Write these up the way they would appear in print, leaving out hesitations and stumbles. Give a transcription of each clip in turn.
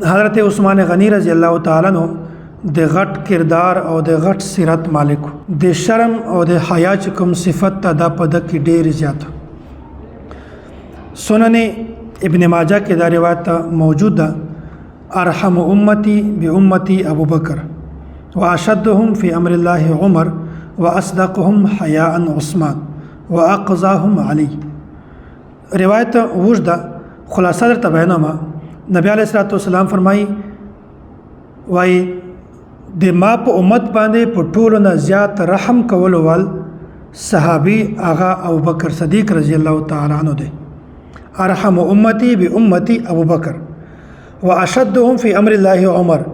حضرت عثمان غنی رضی الله تعالی عنہ د غټ کردار او د غټ سیرت مالک د شرم او د حیا کوم صفت ته د پد کې ډیر زیات سنن ابن ماجه کې دا روایت موجود ده ارحم امتی بامتی ابو بکر واشدهم فی امر الله عمر واصدقهم حیاء عثمان واقضاهم علی روایت وجده خلاصه در تبینما نبی علیہ الصلوۃ والسلام فرمایي وای د ما په امت باندې په ټولو نه زیات رحم کول ول صحابي آغا ابو بکر صدیق رضی الله تعالی عنہ دی ارحم امتی بامتی ابو بکر واشدهم فی امر الله عمر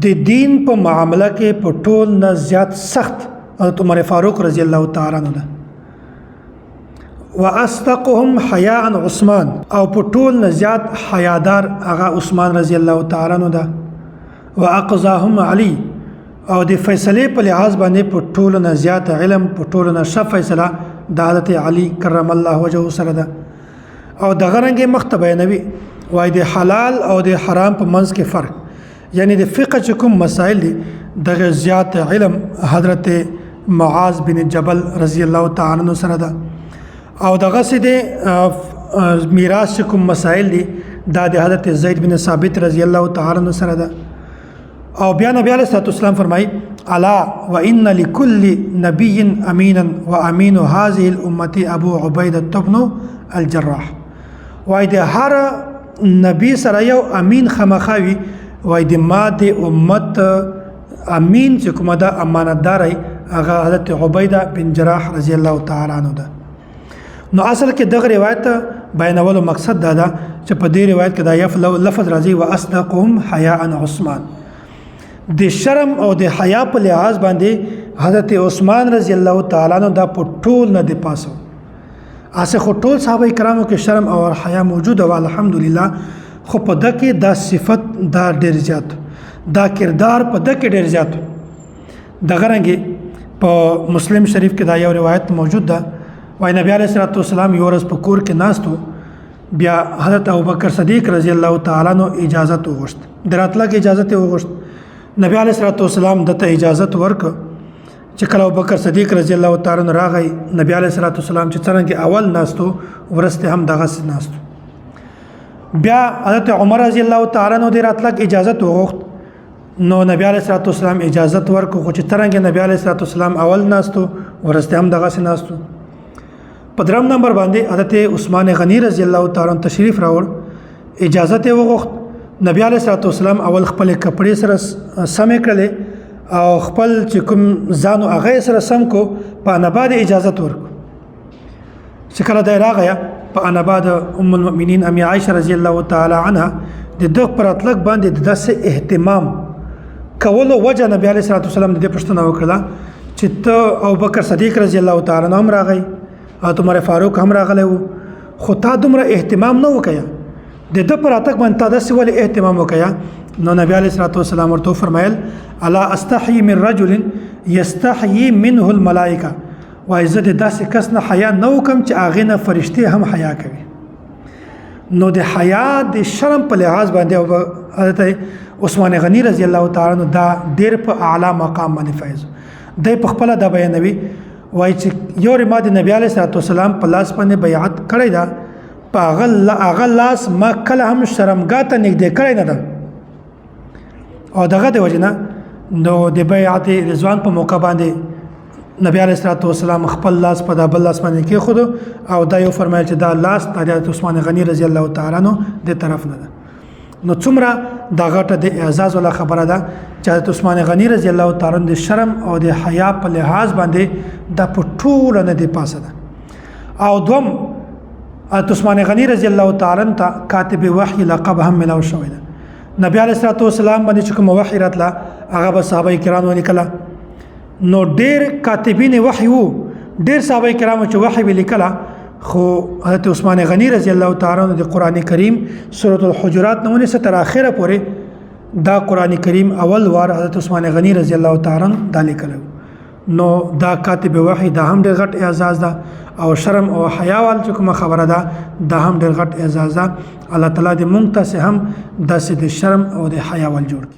د دین په معاملہ کې په ټول نه زیات سخت حضرت عمر فاروق رضی الله تعالی عنہ واصدقهم حیاء عثمان او په ټول نه زیات حیادار هغه عثمان رضی الله تعالی عنہ ده واقضاهم علی او د فیصله په لحاظ باندې په ټول نه زیات علم په ټول نه ښه فیصله د حضرت علی کرم الله وجهه سره ده او د غرنګ مختبه نبی وای د حلال او د حرام په منځ کې فرق یعنی د فقه کوم مسائل دي د زیات علم حضرت معاذ بن جبل رضی الله تعالی عنہ سره ده او دغه سي د میراث کوم مسائل دي د حضرت زید بن ثابت رضی الله تعالی عنہ سره ده او بیا نبی علیہ الصلوۃ والسلام فرمای الا وان لكل نبي امينا وامين هذه الامه ابو عبيده بن الجراح وای د هر نبی سره یو امین خمخوي وای د ما د امت امین چې کومه د امانتداري هغه حضرت عبیده بن جراح رضی الله تعالی عنہ ده نو اصل کې دغه روایت بیانولو مقصد دا ده چې په دې روایت کې دا لفظ راځي واصدقهم حیاء عثمان د شرم او د حیا په لحاظ باندې حضرت عثمان رضی الله تعالی عنہ دا په ټول نه دی پاسو اسه خو ټول صحابه کرامو کې شرم او حیا موجود او الحمدلله خو په دکې دا صفت دا ډیر زیات دا کردار په دکې ډیر زیات دغه رنګ په مسلم شریف کې دا یو روایت موجود ده وای نبی علیہ الصلوۃ والسلام یو ورځ په کور کې ناستو بیا حضرت ابوبکر صدیق رضی الله تعالی عنہ اجازه وغوښت دراتله کې اجازه وغوښت نبی علیہ الصلوۃ والسلام دته اجازه ورک چې کله ابوبکر صدیق رضی الله تعالی عنہ راغی نبی علیہ الصلوۃ والسلام چې څنګه اول ناستو ورسته هم دغه ناستو بیا حضرت عمر رضی الله تعالی عنہ دراتله کې اجازه وغوښت نو نبی علیہ الصلوۃ والسلام اجازه ورک خو چې څنګه نبی علیہ الصلوۃ والسلام اول ناستو ورسته هم دغه ناستو په درم نمبر باندې حضرت عثمان غنی رضی الله تعالی عنہ تشریف راوړ اجازه وغوښت نبی علیہ الصلوۃ والسلام اول خپل کپڑے سره سم کړل او خپل چې کوم ځانو هغه سره سم کو په انباد اجازه ورک چې کله د راغیا په انباد ام المؤمنین ام عائشه رضی الله تعالی عنها د دغه پراتلک باندې د داسې اهتمام کولو وجه نبی علیہ الصلوۃ والسلام د پښتنه وکړه چې ته ابوبکر صدیق رضی الله تعالی عنہ راغی او عمر فاروق هم راغلی وو خو تا دومره اهتمام نه وکیا د د پر اتک باندې تا داسې ولې اهتمام وکیا نو نبی علیہ الصلوۃ والسلام ورته فرمایل الا استحي من رجل يستحيي منه الملائکه وای زه د داسې کس نه حیا نه وکم چې هغه نه فرشتي هم حیا کوي نو د حیا د شرم په لحاظ باندې حضرت عثمان غنی رضی الله تعالی عنہ دا ډیر په اعلی مقام باندې فایز د په خپل د بیانوي وای چې یو رما د نبی علیہ الصلوۃ والسلام په لاس باندې بیعت کړی دا په هغه لاس ما کله هم شرمګاه ته نږدې کړی نه ده او دغه د وجنه نو د بیعت رضوان په موقع باندې نبی علیہ الصلوۃ والسلام خپل لاس په د بل لاس باندې کې خود او دا یو فرمایل چې دا لاس د حضرت عثمان غنی رضی الله تعالی عنہ د طرف نه ده نو څومره دا غټه د اعزاز ولا خبره ده چې حضرت عثمان غنی رضی الله تعالی عنہ د شرم او د حیا په لحاظ باندې د پټول نه دی پاسه ده او دوم حضرت عثمان غنی رضی الله تعالی عنہ کاتب وحی لقب هم ملو شوی ده نبی علیہ الصلوۃ والسلام باندې کوم وحی راتله هغه به صحابه کرامو لیکله نو ډیر کاتبین وحی وو ډیر صحابه کرامو چې وحی ولیکله خو حضرت عثمان غنی رضی الله تعالی عنہ د قران کریم سورۃ الحجرات نمونه ست تر اخره پورې دا قران کریم اول وار حضرت عثمان غنی رضی الله تعالی عنہ د لیکلو نو دا کاتب وحی دا هم ډېر غټ اعزاز ده او شرم او حیا وال چې کومه خبره ده دا هم ډېر غټ اعزاز ده. الله تعالی دې مونږ ته هم داسې د شرم او د حیا وال جوړ کړي.